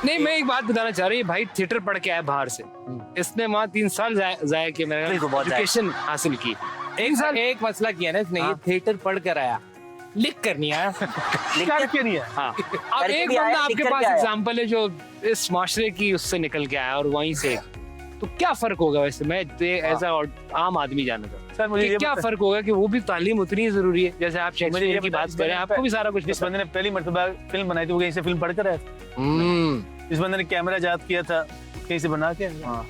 नहीं, मैं एक बात बताना चाह रही हूँ, भाई थिएटर पढ़ के आया बाहर से, इसने वहाँ 3 साल जाया कि मैंने बिल्कुल, बहुत जाया। एजुकेशन हासिल की। एक मसला किया ना इसने, ये थिएटर पढ़ कर आया, लिख कर नहीं आया। लिख नहीं है। हाँ। अब करके एक भी आया, बंदा लिख आपके कर पास भी आया। एग्जाम्पल है जो इस माशरे की उससे निकल के आया और वहीं से, तो क्या फर्क होगा वैसे? मैं ऐसा आम आदमी जानना चाहता हूँ सर मुझे कि ये क्या फर्क होगा कि वो भी तालीम उतनी ही जरूरी है जैसे आप शेक्सपियर की बात कर रहे हैं, आपको भी सारा कुछ जिस पता बंदे ने पहली मर्तबा फिल्म बनाई थी वो कहीं से फिल्म पढ़ कर आया था। है। जिस बंदे ने कैमरा जात किया था कहीं से बना के आया। हाँ।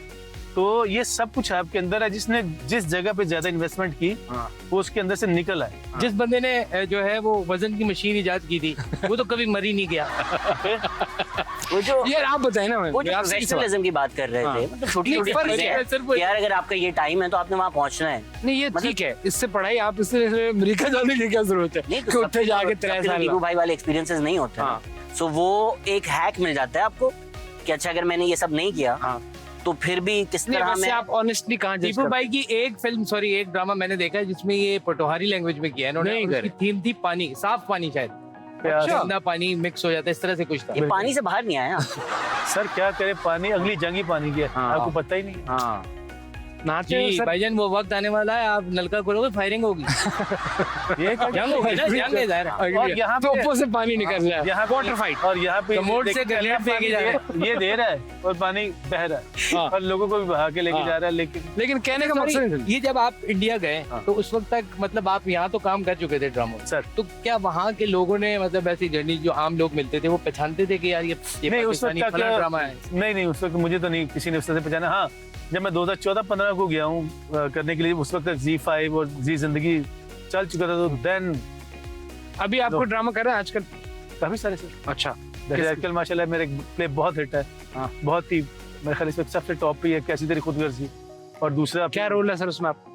तो ये सब कुछ आपके अंदर है। जिसने जिस जगह पे ज्यादा इन्वेस्टमेंट की हाँ। वो उसके अंदर से निकल आए। जिस बंदे ने जो है वो वजन की मशीन इजाद की थी, वो तो कभी मर ही नहीं गया। वो जो यार आप बताए ना, वो जो मैं आपसे ही सवाल- प्रोफेशनलिज्म की बात कर रहे हाँ। थे, मतलब छोटी छोटी फर्क चीजें है, हैं सिर्फ- कि यार अगर आपका ये टाइम है तो आपने वहाँ पहुंचना है। नहीं ये मतलब- ठीक है, इससे पढ़ाई आप इससे अमेरिका जाने की क्या जरूरत है नहीं कि तो उठे जाके 3 साल नीबू भाई वाले एक्सपीरियंसेस नहीं होते हाँ। सो वो एक हैक मिल जाता है आपको कि अच्छा अगर मैंने ये सब नहीं किया हाँ। तो फिर भी किस नहीं, तरह वैसे मैं आप ऑनेस्टली कहाँ जज दीपू करते भाई की एक ड्रामा मैंने देखा है जिसमें ये पोटोहारी लैंग्वेज में किया है इन्होंने, नहीं और उसकी करे। थीम थी पानी, साफ पानी शायद, अच्छा। गंदा पानी मिक्स हो जाता है, इस तरह से कुछ था। ये पानी से बाहर नहीं आया। सर क्या करे, पानी अगली जंग ही पानी की है। हाँ। आपको पता ही नहीं। हाँ नाचे हो जी सर। भाईजान वो वक्त आने वाला है, आप नलका खोलोगे फायरिंग होगी। ये क्या- जंग होगी ना, जंग है ज़ाहिर है। और यहाँ पे- तोपों से पानी निकल रहा है, यहाँ पे- वाटर फाइट। और यहाँ पे कमोड से देखिए, ग्रेनेड फेंके जा रहे पानी ये दे रहा है और पानी बह रहा है हाँ। और लोगों को भी बहा के लेके हाँ। जा रहा है। लेकिन लेकिन कहने का मकसद नहीं था। ये जब आप इंडिया गए हाँ। तो उस वक्त तक मतलब आप यहाँ तो काम कर चुके थे ड्रामों में, सर तो क्या वहाँ के लोगों ने मतलब ऐसी जर्नी जो आम लोग मिलते थे वो पहचानते थे कि यार ये नहीं उस वक्त पाकिस्तानी फलाना ड्रामा है? नहीं उस वक्त मुझे तो नहीं किसी ने उस तरह से पहचाना। हाँ जब मैं 2014-15 को गया हूँ करने के लिए, उस वक्त तक Z5 और जी जिंदगी चल चुका था। तो देन अभी आपको लो। ड्रामा कर रहे हैं आजकल? काफी सारे सर अच्छा जैसे आजकल माशाल्लाह मेरे प्ले बहुत हिट है। हाँ। बहुत ही मेरे ख्याल इस वक्त सबसे टॉप पे है कैसी तेरी खुदगर्जी। और दूसरा क्या रोल है सर उसमें आप?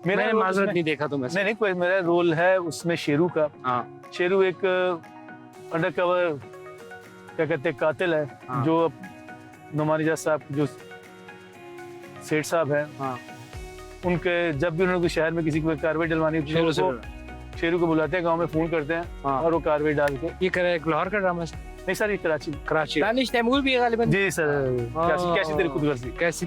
मैंने रोल माजरत उसमें- नहीं देखा तो मैं नहीं कोई मेरा रोल है उसमें शेरू का। हाँ। शेरू एक अंडर कवर क्या कहते हैं कातिल है। हाँ। जो नुमानी जाट साहब जो सेठ साहब हैं हाँ। उनके जब भी उन्होंने शहर में किसी को कार्रवाई डलवानी होती है शेरू से उनको शेरू को बुलाते हैं, गांव में फोन करते हैं हाँ। और वो कार्रवाई डाल के। ये करे लाहौर का ड्रामा है? नहीं सर ये कराची। कराची। दानिश तैमूर भी है गालिबन। जी सर कैसी कैसी तेरी खुदगर्जी। कैसी